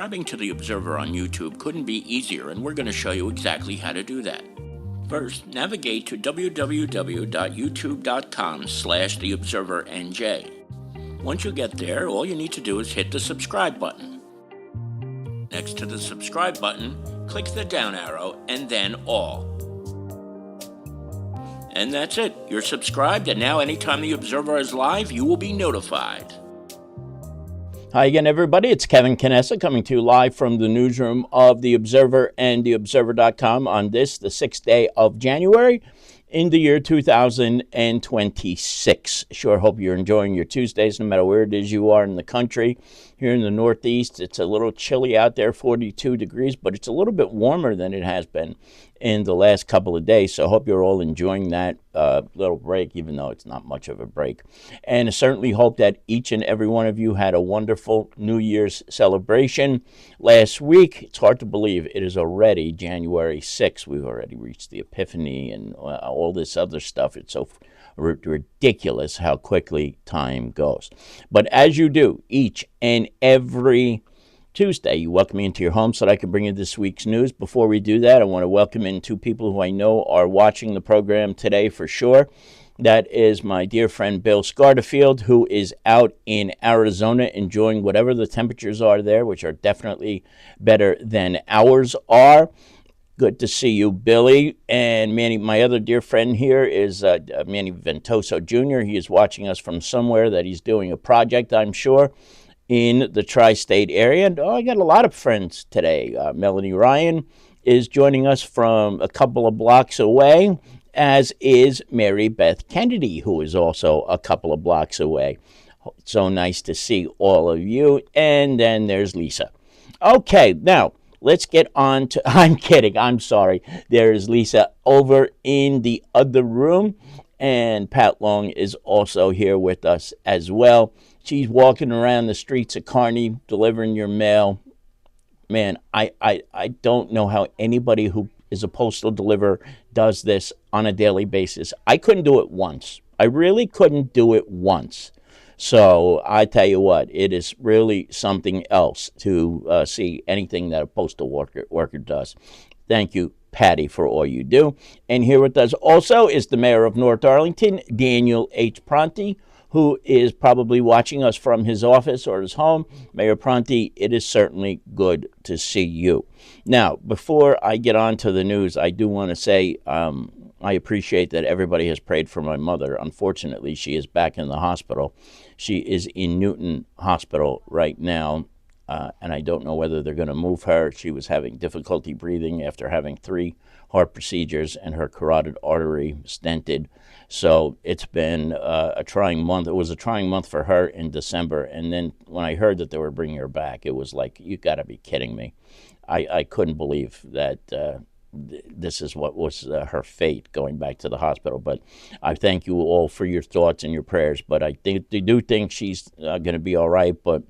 Subscribing to The Observer on YouTube couldn't be easier, and we're going to show you exactly how to do that. First, navigate to www.youtube.com/TheObserverNJ. Once you get there, all you need to do is hit the subscribe button. Next to the subscribe button, click the down arrow and then all. And that's it. You're subscribed, and now anytime The Observer is live, you will be notified. Hi again, everybody. It's Kevin Canessa coming to you live from the newsroom of The Observer and TheObserver.com on this, the 6th day of January in the year 2026. Sure hope you're enjoying your Tuesdays, no matter where it is you are in the country. Here in the Northeast, it's a little chilly out there, 42 degrees, but it's a little bit warmer than it has been in the last couple of days. So I hope you're all enjoying that little break, even though it's not much of a break. And I certainly hope that each and every one of you had a wonderful New Year's celebration last week. It's hard to believe it is already January 6th. We've already reached the Epiphany and all this other stuff. It's so ridiculous how quickly time goes. But as you do each and every Tuesday, you welcome me into your home so that I can bring you this week's news. Before we do that, I want to welcome in two people who I know are watching the program today for sure. That is my dear friend Bill Scarterfield, who is out in Arizona enjoying whatever the temperatures are there, which are definitely better than ours are. Good to see you, Billy. And Manny, my other dear friend here is Manny Ventoso Jr. He is watching us from somewhere that he's doing a project, I'm sure, in the tri-state area. And I got a lot of friends today. Melanie Ryan is joining us from a couple of blocks away, as is Mary Beth Kennedy, who is also a couple of blocks away. So nice to see all of you. And then there's Lisa. Okay, now let's get on to, I'm kidding, I'm sorry. There's Lisa over in the other room, and Pat Long is also here with us as well. She's walking around the streets of Kearney, delivering your mail. Man, I don't know how anybody who is a postal deliverer does this on a daily basis. I couldn't do it once. I really couldn't do it once. So I tell you what, it is really something else to see anything that a postal worker does. Thank you, Patty, for all you do. And here with us also is the mayor of North Arlington, Daniel H. Pronti, who is probably watching us from his office or his home. Mayor Pronti, it is certainly good to see you. Now, before I get on to the news, I do want to say I appreciate that everybody has prayed for my mother. Unfortunately, she is back in the hospital. She is in Newton Hospital right now, and I don't know whether they're going to move her. She was having difficulty breathing after having 3 heart procedures and her carotid artery stented. So it's been a trying month. It was a trying month for her in December, and then when I heard that they were bringing her back, it was like, you got to be kidding me. I couldn't believe that this is what was her fate, going back to the hospital. But I thank you all for your thoughts and your prayers. But I do think she's going to be all right. But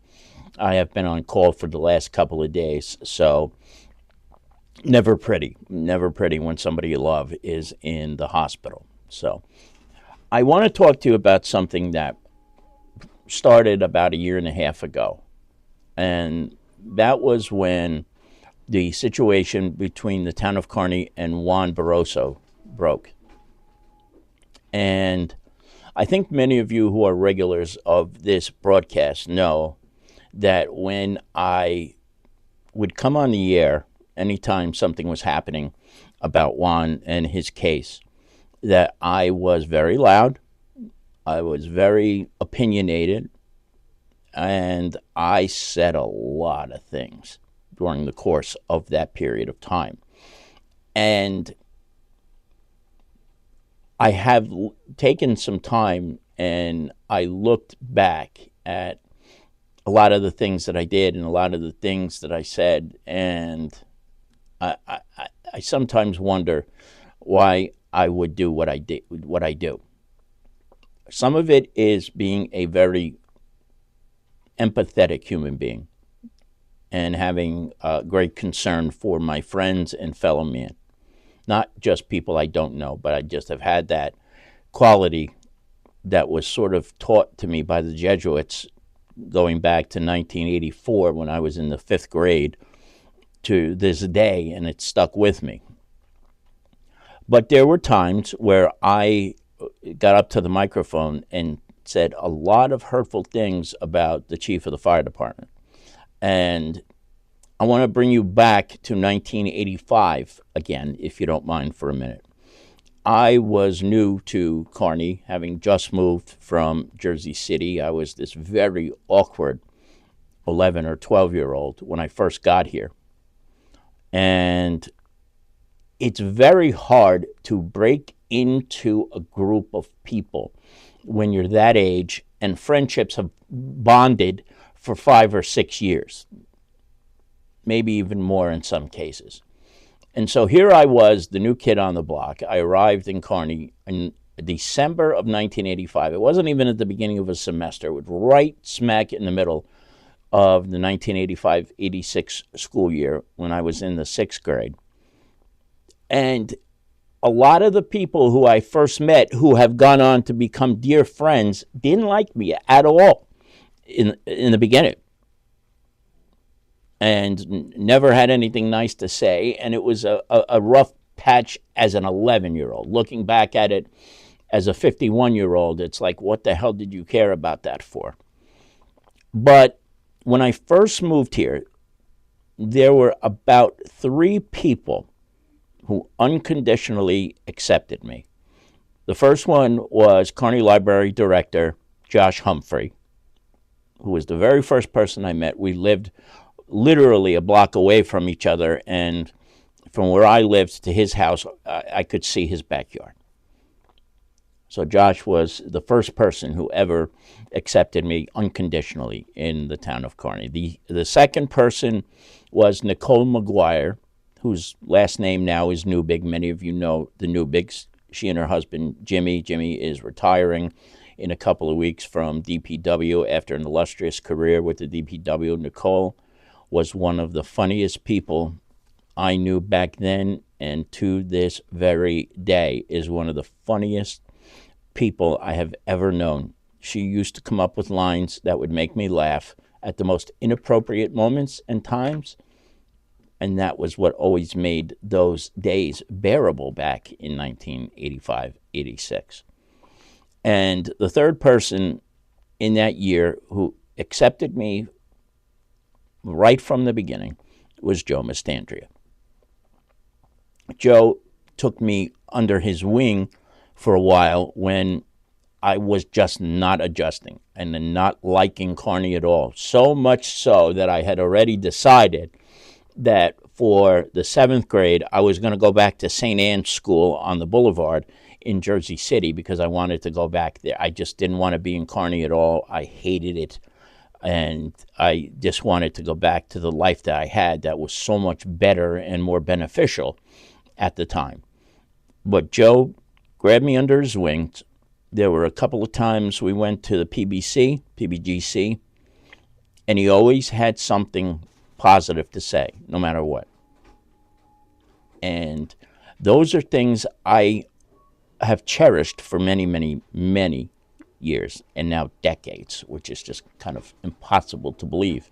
I have been on call for the last couple of days. So never pretty when somebody you love is in the hospital. So I want to talk to you about something that started about 1.5 years ago. And that was when the situation between the town of Kearney and Juan Barroso broke. And I think many of you who are regulars of this broadcast know that when I would come on the air anytime something was happening about Juan and his case, that I was very loud, I was very opinionated, and I said a lot of things during the course of that period of time. And I have taken some time and I looked back at a lot of the things that I did and a lot of the things that I said, and I sometimes wonder why I would do what I do. Some of it is being a very empathetic human being and having great concern for my friends and fellow men. Not just people I don't know, but I just have had that quality that was sort of taught to me by the Jesuits going back to 1984 when I was in the 5th grade to this day, and it stuck with me. But there were times where I got up to the microphone and said a lot of hurtful things about the chief of the fire department. And I want to bring you back to 1985 again, if you don't mind, for a minute. I was new to Kearney, having just moved from Jersey City. I was this very awkward 11 or 12-year-old when I first got here. And it's very hard to break into a group of people when you're that age, and friendships have bonded for 5 or 6 years, maybe even more in some cases. And so here I was, the new kid on the block. I arrived in Kearney in December of 1985. It wasn't even at the beginning of a semester. It was right smack in the middle of the 1985-86 school year when I was in the 6th grade. And a lot of the people who I first met, who have gone on to become dear friends, didn't like me at all in the beginning, and never had anything nice to say. And it was a rough patch as an 11-year-old. Looking back at it as a 51-year-old, it's like, what the hell did you care about that for? But when I first moved here, there were about 3 people who unconditionally accepted me. The first one was Kearney Library Director Josh Humphrey, who was the very first person I met. We lived literally a block away from each other, and from where I lived to his house, I could see his backyard. So Josh was the first person who ever accepted me unconditionally in the town of Kearney. The second person was Nicole McGuire, whose last name now is Newbig. Many of you know the Newbigs. She and her husband, Jimmy. Jimmy is retiring in a couple of weeks from DPW after an illustrious career with the DPW. Nicole was one of the funniest people I knew back then, and to this very day is one of the funniest people I have ever known. She used to come up with lines that would make me laugh at the most inappropriate moments and times, and that was what always made those days bearable back in 1985-86. And the third person in that year who accepted me right from the beginning was Joe Mastandrea. Joe took me under his wing for a while when I was just not adjusting and not liking Kearney at all. So much so that I had already decided that for the 7th grade, I was going to go back to St. Anne's School on the Boulevard in Jersey City because I wanted to go back there. I just didn't want to be in Kearney at all. I hated it. And I just wanted to go back to the life that I had that was so much better and more beneficial at the time. But Joe grabbed me under his wings. There were a couple of times we went to the PBGC, and he always had something positive to say, no matter what. And those are things I have cherished for many, many, many years, and now decades, which is just kind of impossible to believe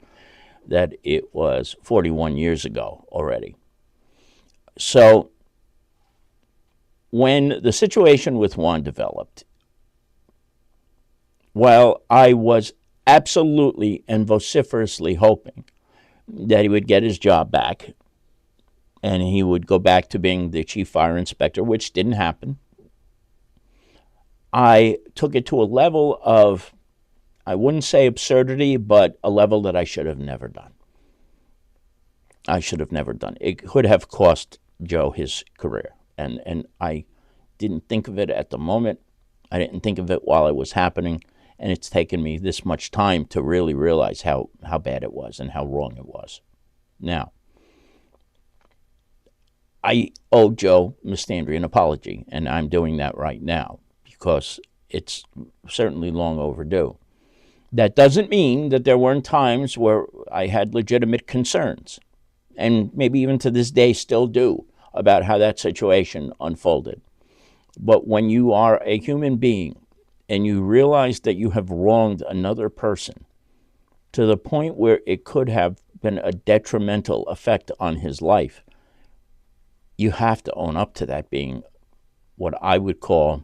that it was 41 years ago already. So when the situation with Juan developed, while I was absolutely and vociferously hoping that he would get his job back and he would go back to being the chief fire inspector, which didn't happen, I took it to a level of, I wouldn't say absurdity, but a level that I should have never done. I should have never done. It could have cost Joe his career. And I didn't think of it at the moment. I didn't think of it while it was happening. And it's taken me this much time to really realize how bad it was and how wrong it was. Now, I owe Joe Mastandrea an apology, and I'm doing that right now because it's certainly long overdue. That doesn't mean that there weren't times where I had legitimate concerns, and maybe even to this day still do, about how that situation unfolded. But when you are a human being and you realize that you have wronged another person, to the point where it could have been a detrimental effect on his life, you have to own up to that being what I would call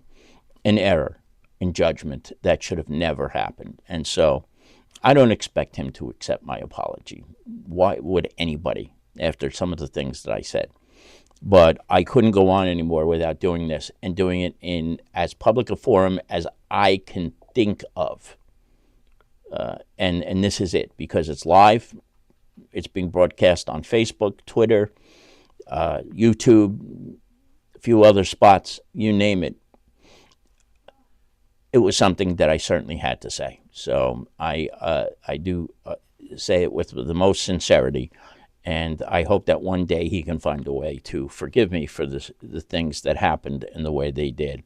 an error in judgment that should have never happened. And so I don't expect him to accept my apology. Why would anybody, after some of the things that I said? But I couldn't go on anymore without doing this, and doing it in as public a forum as I can think of. And this is it, because it's live. It's being broadcast on Facebook, Twitter, YouTube, a few other spots, you name it. It was something that I certainly had to say. So I do say it with the most sincerity, and I hope that one day he can find a way to forgive me for the things that happened in the way they did,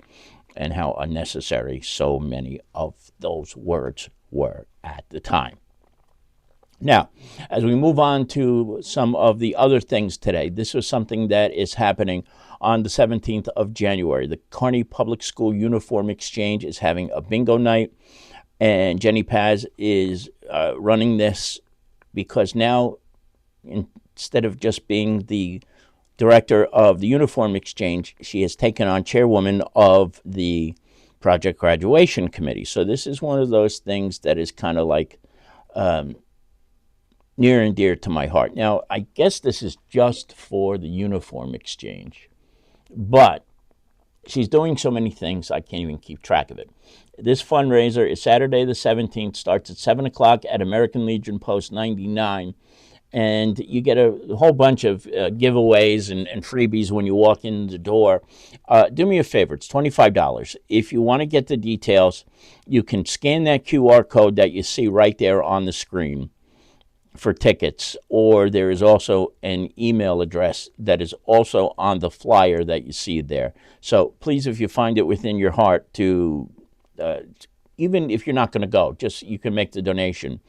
and how unnecessary so many of those words were at the time. Now, as we move on to some of the other things today, this was something that is happening on the 17th of January. The Kearney Public School Uniform Exchange is having a bingo night, and Jenny Paz is running this because now, instead of just being the director of the Uniform Exchange, she has taken on chairwoman of the Project Graduation Committee. So this is one of those things that is kind of like near and dear to my heart. Now, I guess this is just for the Uniform Exchange, but she's doing so many things, I can't even keep track of it. This fundraiser is Saturday the 17th, starts at 7 o'clock at American Legion Post 99, and you get a whole bunch of giveaways and freebies when you walk in the door. Do me a favor, it's $25. If you want to get the details, you can scan that QR code that you see right there on the screen for tickets, or there is also an email address that is also on the flyer that you see there. So please, if you find it within your heart to, even if you're not going to go, just you can make the donation.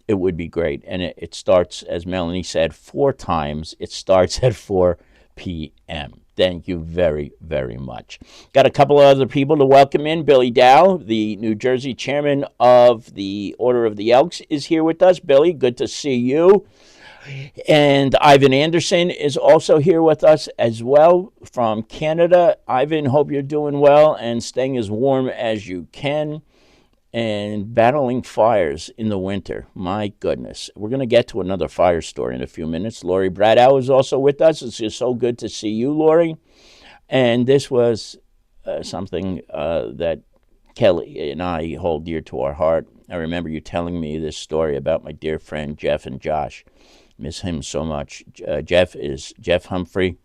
It would be great. And it starts, as Melanie said, 4 times. It starts at 4 p.m. Thank you very, very much. Got a couple of other people to welcome in. Billy Dow, the New Jersey chairman of the Order of the Elks, is here with us. Billy, good to see you. And Ivan Anderson is also here with us as well from Canada. Ivan, hope you're doing well and staying as warm as you can and battling fires in the winter. My goodness. We're going to get to another fire story in a few minutes. Lori Bradow is also with us. It's just so good to see you, Lori. And this was something that Kelly and I hold dear to our heart. I remember you telling me this story about my dear friend Jeff and Josh. Miss him so much. Jeff is Jeff Humphrey,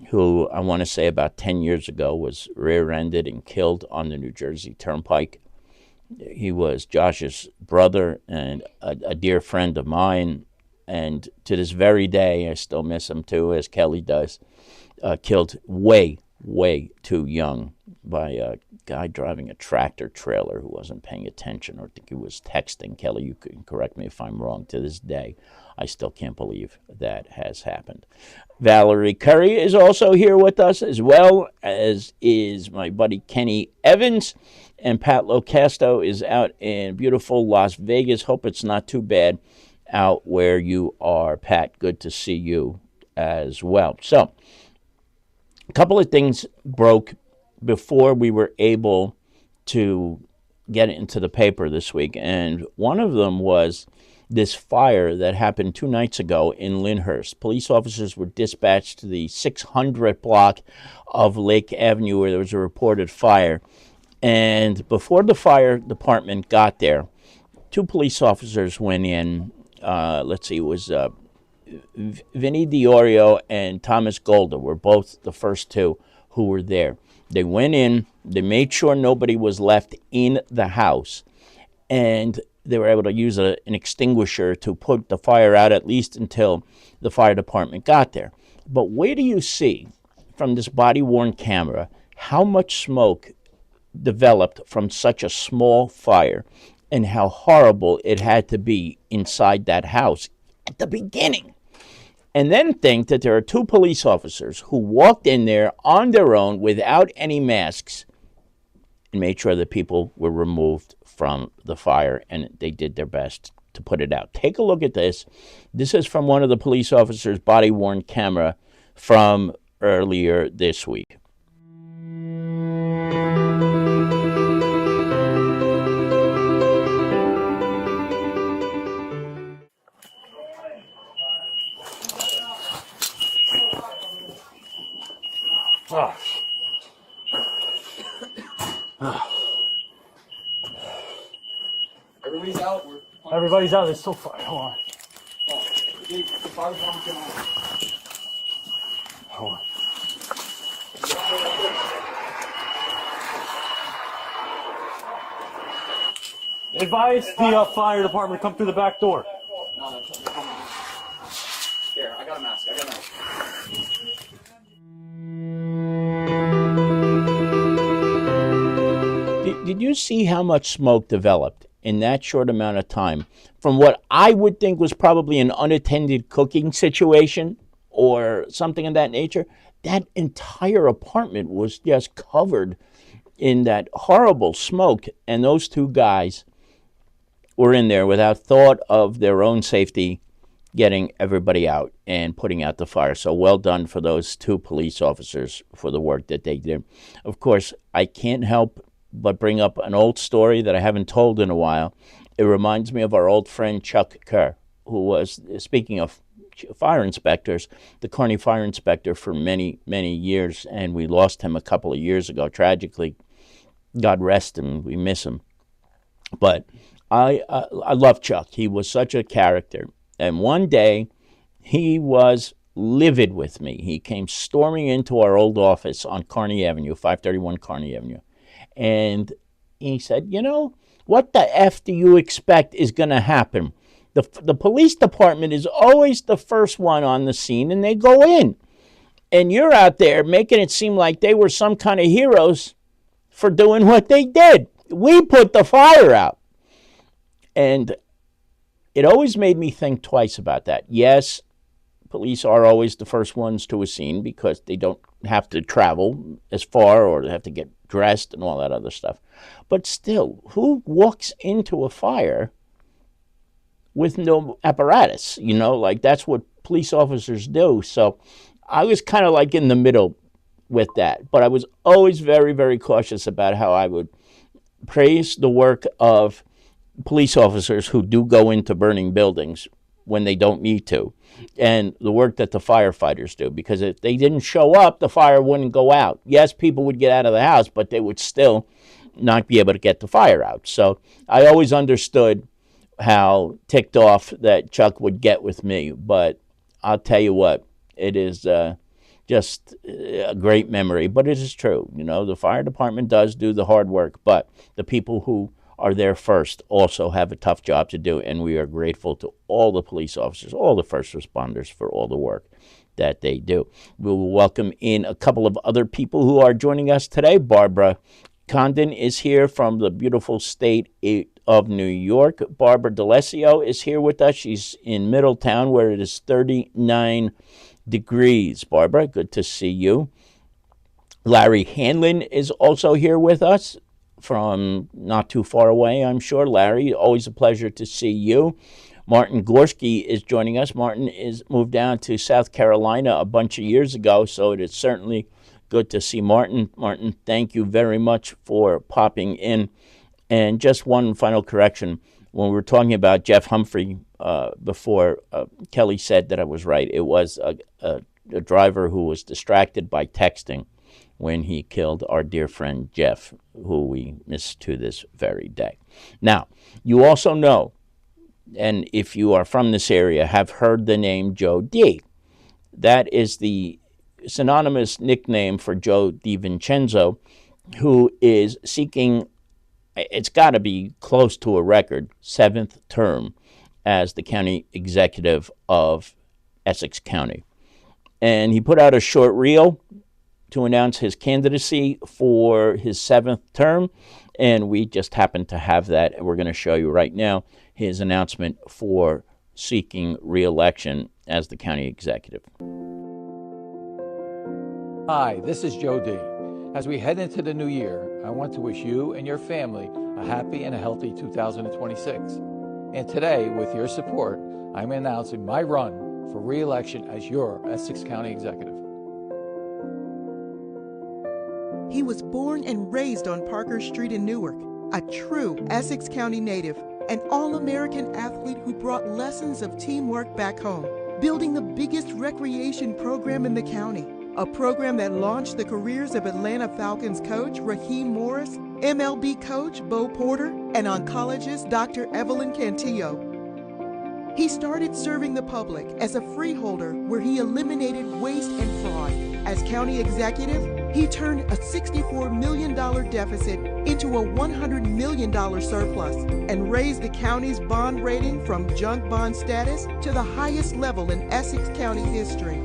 who I want to say about 10 years ago was rear-ended and killed on the New Jersey Turnpike. He was Josh's brother and a dear friend of mine, and to this very day, I still miss him too, as Kelly does. Killed way, way too young by a guy driving a tractor trailer who wasn't paying attention, or I think he was texting. Kelly, you can correct me if I'm wrong. To this day, I still can't believe that has happened. Valerie Curry is also here with us, as well as is my buddy Kenny Evans. And Pat Locasto is out in beautiful Las Vegas. Hope it's not too bad out where you are, Pat. Good to see you as well. So, a couple of things broke before we were able to get it into the paper this week. And one of them was this fire that happened 2 nights ago in Lyndhurst. Police officers were dispatched to the 600 block of Lake Avenue where there was a reported fire. And before the fire department got there, 2 police officers went in. It was Vinny Diorio and Thomas Golda were both the first 2 who were there. They went in, they made sure nobody was left in the house, and they were able to use an extinguisher to put the fire out, at least until the fire department got there. But where do you see from this body-worn camera how much smoke developed from such a small fire and how horrible it had to be inside that house at the beginning? And then think that there are 2 police officers who walked in there on their own without any masks and made sure that people were removed from the fire, and they did their best to put it out. Take a look at this. This is from one of the police officers' body-worn camera from earlier this week. Everybody's out. Everybody's out. There's still fire. Hold on. The fire department's going on. Hold on. Advise the fire department to come through the back door. No, come on. Here, I got a mask. Did you see how much smoke developed in that short amount of time from what I would think was probably an unattended cooking situation or something of that nature? That entire apartment was just covered in that horrible smoke, and those two guys were in there without thought of their own safety, getting everybody out and putting out the fire. So well done for those two police officers for the work that they did. Of course, I can't help but bring up an old story that I haven't told in a while. It reminds me of our old friend Chuck Kerr, who was, speaking of fire inspectors, the Kearney fire inspector for many, many years, and we lost him a couple of years ago, tragically. God rest him, we miss him. But I love Chuck. He was such a character. And one day, he was livid with me. He came storming into our old office on Kearney Avenue, 531 Kearney Avenue. And he said, you know, what the F do you expect is going to happen? The police department is always the first one on the scene, and they go in. And you're out there making it seem like they were some kind of heroes for doing what they did. We put the fire out. And it always made me think twice about that. Yes, police are always the first ones to a scene because they don't have to travel as far or they have to get dressed and all that other stuff. But still, who walks into a fire with no apparatus? You know, like that's what police officers do. So I was kind of like in the middle with that. But I was always very, very cautious about how I would praise the work of police officers who do go into burning buildings when they don't need to, and the work that the firefighters do, because if they didn't show up, the fire wouldn't go out. Yes, people would get out of the house, but they would still not be able to get the fire out. So I always understood how ticked off that Chuck would get with me, but I'll tell you what, it is just a great memory, but it is true. You know, the fire department does do the hard work, but the people who are there first also have a tough job to do, and we are grateful to all the police officers, all the first responders for all the work that they do. We will welcome in a couple of other people who are joining us today. Barbara Condon is here from the beautiful state of New York. Barbara D'Alessio is here with us. She's in Middletown, where it is 39 degrees. Barbara, good to see you. Larry Hanlon is also here with us from not too far away, I'm sure. Larry, always a pleasure to see you. Martin Gorski is joining us. Martin is moved down to South Carolina a bunch of years ago, so it is certainly good to see Martin. Martin, thank you very much for popping in. And just one final correction. When we were talking about Jeff Humphrey before, Kelly said that I was right. It was a driver who was distracted by texting when he killed our dear friend Jeff, who we miss to this very day. Now, you also know, and if you are from this area, have heard the name Joe D. That is the synonymous nickname for Joe DiVincenzo, who is seeking, it's got to be close to a record, 7th term as the county executive of Essex County. And he put out a short reel to announce his candidacy for his 7th term, and we just happen to have that, and we're going to show you right now his announcement for seeking re-election as the county executive. Hi, this is Joe D. As we head into the new year, I want to wish you and your family a happy and a healthy 2026. And today, with your support, I'm announcing my run for re-election as your Essex County Executive. He was born and raised on Parker Street in Newark, a true Essex County native, an all-American athlete who brought lessons of teamwork back home, building the biggest recreation program in the county, a program that launched the careers of Atlanta Falcons coach Raheem Morris, MLB coach Bo Porter, and oncologist Dr. Evelyn Cantillo. He started serving the public as a freeholder where he eliminated waste and fraud. As county executive, he turned a $64 million deficit into a $100 million surplus and raised the county's bond rating from junk bond status to the highest level in Essex County history.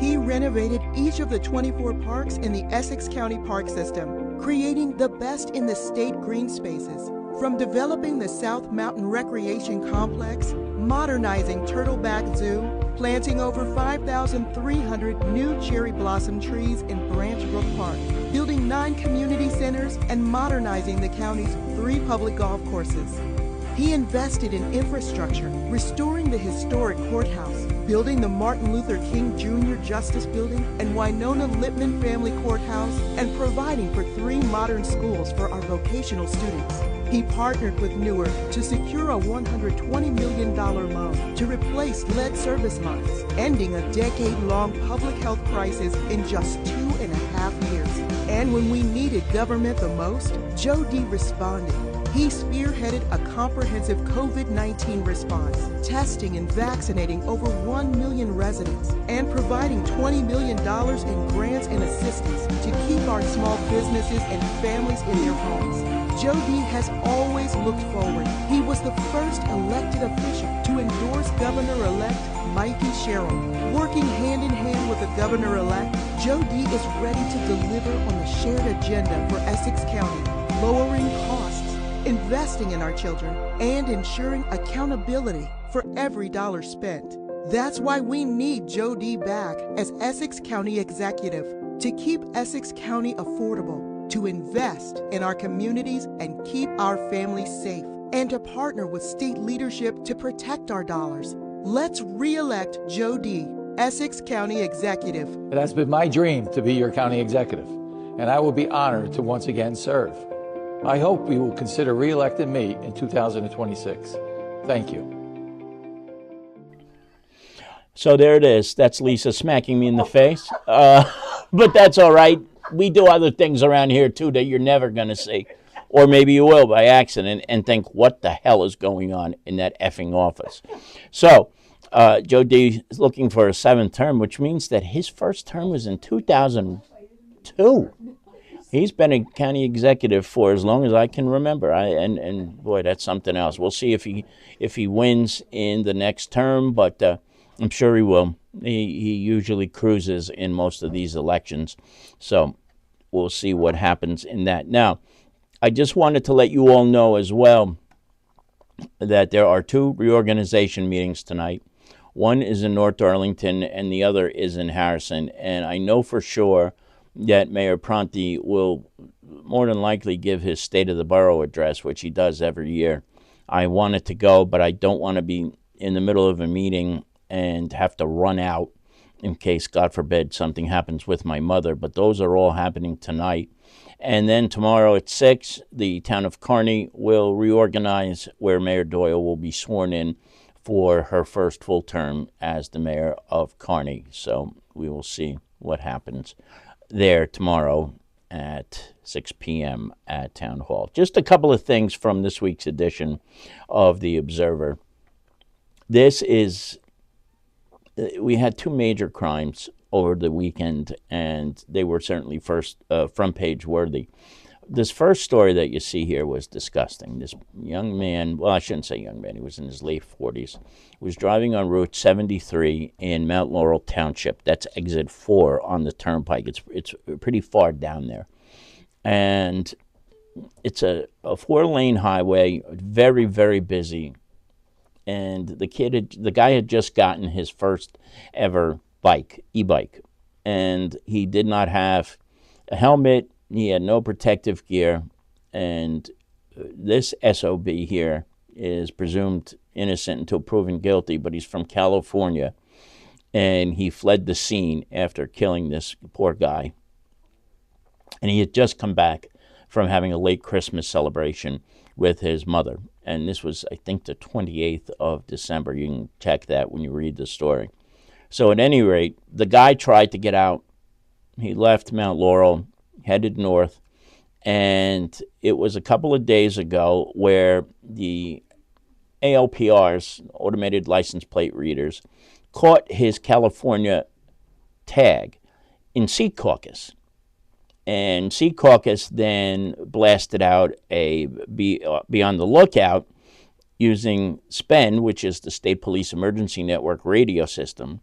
He renovated each of the 24 parks in the Essex County Park System, creating the best in the state green spaces. From developing the South Mountain Recreation Complex, modernizing Turtleback Zoo, planting over 5,300 new cherry blossom trees in Branch Brook Park, building 9 community centers, and modernizing the county's 3 public golf courses. He invested in infrastructure, restoring the historic courthouse, building the Martin Luther King Jr. Justice Building and Winona Lippman Family Courthouse, and providing for 3 modern schools for our vocational students. He partnered with Newark to secure a $120 million loan to replace lead service lines, ending a decade-long public health crisis in just 2.5 years. And when we needed government the most, Joe D. responded. He spearheaded a comprehensive COVID-19 response, testing and vaccinating over 1 million residents, and providing $20 million in grants and assistance to keep our small businesses and families in their homes. Joe D. has always looked forward. He was the first elected official to endorse Governor-elect Mikey Sherrill. Working hand in hand with the Governor-elect, Joe D. is ready to deliver on the shared agenda for Essex County, lowering costs, investing in our children, and ensuring accountability for every dollar spent. That's why we need Joe D. back as Essex County Executive to keep Essex County affordable, to invest in our communities and keep our families safe, and to partner with state leadership to protect our dollars. Let's re-elect Joe D., Essex County Executive. It has been my dream to be your county executive, and I will be honored to once again serve. I hope you will consider re-electing me in 2026. Thank you. So there it is. That's Lisa smacking me in the face. But that's all right. We do other things around here, too, that you're never going to see. Or maybe you will by accident and think, what the hell is going on in that effing office? So Joe D. is looking for a 7th term, which means that his first term was in 2002. He's been a county executive for as long as I can remember. And boy, that's something else. We'll see if he wins in the next term, but I'm sure he will. He usually cruises in most of these elections. So we'll see what happens in that. Now, I just wanted to let you all know as well that there are 2 reorganization meetings tonight. One is in North Darlington and the other is in Harrison. And I know for sure that Mayor Pronti will more than likely give his State of the Borough address, which he does every year. I wanted to go, but I don't want to be in the middle of a meeting and have to run out in case, God forbid, something happens with my mother. But those are all happening tonight. And then tomorrow at 6, the town of Kearney will reorganize, where Mayor Doyle will be sworn in for her first full term as the mayor of Kearney. So we will see what happens there tomorrow at 6 p.m. at Town Hall. Just a couple of things from this week's edition of The Observer. We had 2 major crimes over the weekend, and they were certainly front page worthy. This first story that you see here was disgusting. This young man, well, I shouldn't say young man, he was in his late 40s, was driving on Route 73 in Mount Laurel Township. That's exit 4 on the turnpike. It's pretty far down there. And it's a 4-lane highway, very, very busy. And the guy had just gotten his first ever e-bike, and he did not have a helmet. He had no protective gear, and this SOB here is presumed innocent until proven guilty, but he's from California, and he fled the scene after killing this poor guy. And he had just come back from having a late Christmas celebration with his mother. And this was, I think, the 28th of December. You can check that when you read the story. So at any rate, the guy tried to get out. He left Mount Laurel, headed north, and it was a couple of days ago where the ALPRs, automated license plate readers, caught his California tag in Secaucus. And Secaucus then blasted out a be on the lookout using SPEN, which is the State Police Emergency Network radio system.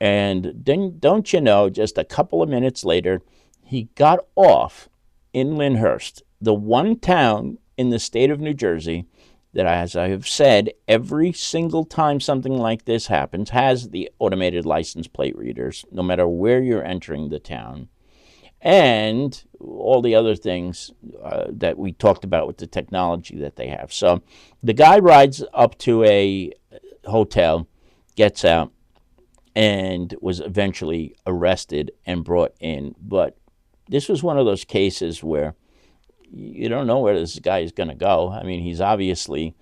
And then, don't you know, just a couple of minutes later, he got off in Lyndhurst, the one town in the state of New Jersey that, as I have said, every single time something like this happens, has the automated license plate readers, no matter where you're entering the town, and all the other things that we talked about with the technology that they have. So the guy rides up to a hotel, gets out, and was eventually arrested and brought in. But this was one of those cases where you don't know where this guy is going to go. I mean, he's obviously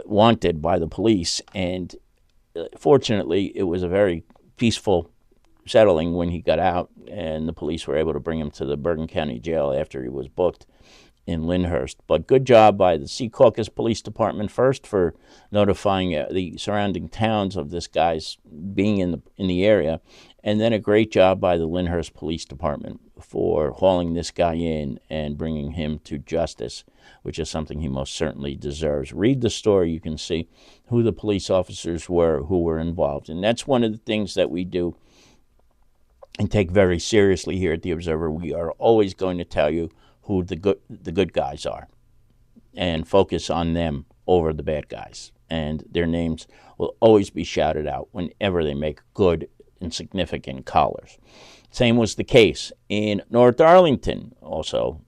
wanted by the police, and fortunately, it was a very peaceful settling when he got out, and the police were able to bring him to the Bergen County Jail after he was booked in Lyndhurst. But good job by the Secaucus Police Department first for notifying the surrounding towns of this guy's being in the area, and then a great job by the Lyndhurst Police Department for hauling this guy in and bringing him to justice, which is something he most certainly deserves. Read the story. You can see who the police officers were who were involved. And that's one of the things that we do and take very seriously here at The Observer. We are always going to tell you who the good guys are and focus on them over the bad guys. And their names will always be shouted out whenever they make good and significant collars. Same was the case in North Arlington, also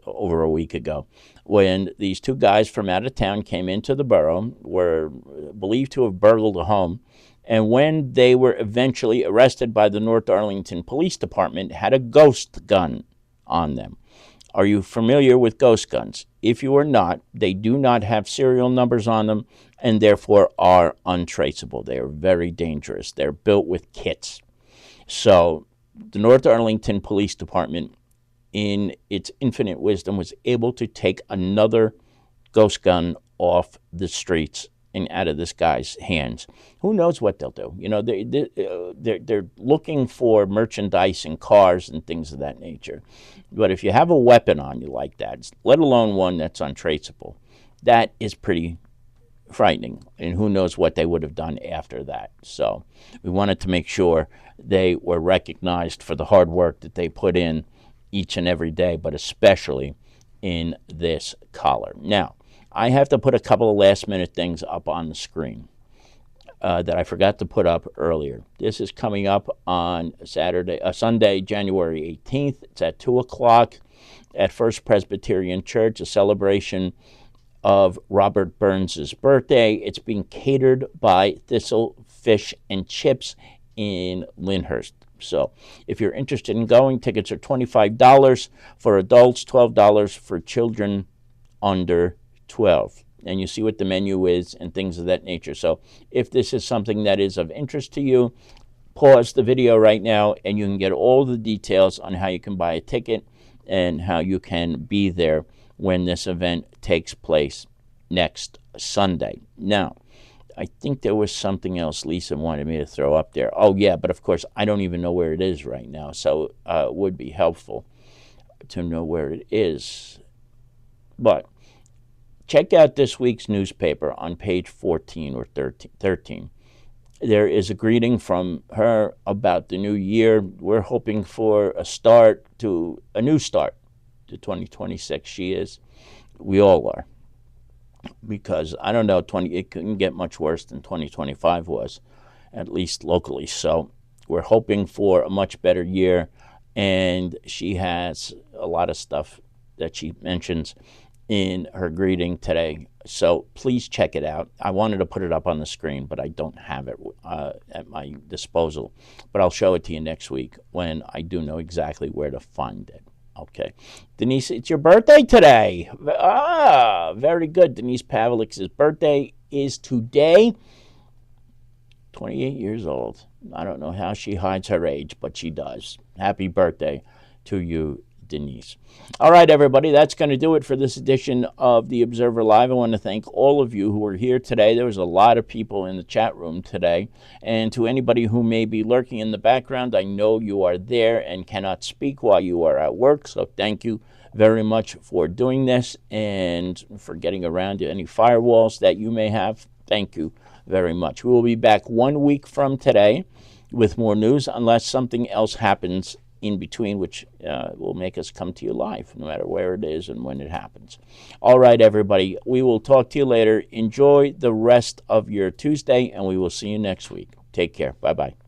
over a week ago, when these two guys from out of town came into the borough, were believed to have burgled a home, and when they were eventually arrested by the North Arlington Police Department, had a ghost gun on them. Are you familiar with ghost guns? If you are not, they do not have serial numbers on them and therefore are untraceable. They are very dangerous. They're built with kits. So the North Arlington Police Department, in its infinite wisdom, was able to take another ghost gun off the streets and out of this guy's hands. Who knows what they'll do? You know, they're looking for merchandise and cars and things of that nature. But if you have a weapon on you like that, let alone one that's untraceable, that is pretty frightening. And who knows what they would have done after that. So we wanted to make sure they were recognized for the hard work that they put in each and every day, but especially in this collar. Now, I have to put a couple of last-minute things up on the screen that I forgot to put up earlier. This is coming up on Sunday, January 18th. It's at 2 o'clock at First Presbyterian Church, a celebration of Robert Burns' birthday. It's being catered by Thistle Fish and Chips in Lyndhurst. So if you're interested in going, tickets are $25 for adults, $12 for children under 12. And you see what the menu is and things of that nature. So if this is something that is of interest to you, pause the video right now and you can get all the details on how you can buy a ticket and how you can be there when this event takes place next Sunday. Now, I think there was something else Lisa wanted me to throw up there. Oh, yeah, but of course, I don't even know where it is right now, so it would be helpful to know where it is. But check out this week's newspaper on page 14 or 13. There is a greeting from her about the new year. We're hoping for a new start to 2026. She is. We all are. Because, I don't know, it couldn't get much worse than 2025 was, at least locally. So we're hoping for a much better year, and she has a lot of stuff that she mentions in her greeting today. So please check it out. I wanted to put it up on the screen, but I don't have it at my disposal. But I'll show it to you next week when I do know exactly where to find it. Okay. Denise, it's your birthday today. Very good. Denise Pavlik's birthday is today. 28 years old. I don't know how she hides her age, but she does. Happy birthday to you, Denise. All right, everybody, that's going to do it for this edition of the Observer Live. I want to thank all of you who were here today. There was a lot of people in the chat room today. And to anybody who may be lurking in the background, I know you are there and cannot speak while you are at work. So thank you very much for doing this and for getting around to any firewalls that you may have. Thank you very much. We will be back 1 week from today with more news unless something else happens in between, which will make us come to you live, no matter where it is and when it happens. All right, everybody, we will talk to you later. Enjoy the rest of your Tuesday, and we will see you next week. Take care. Bye-bye.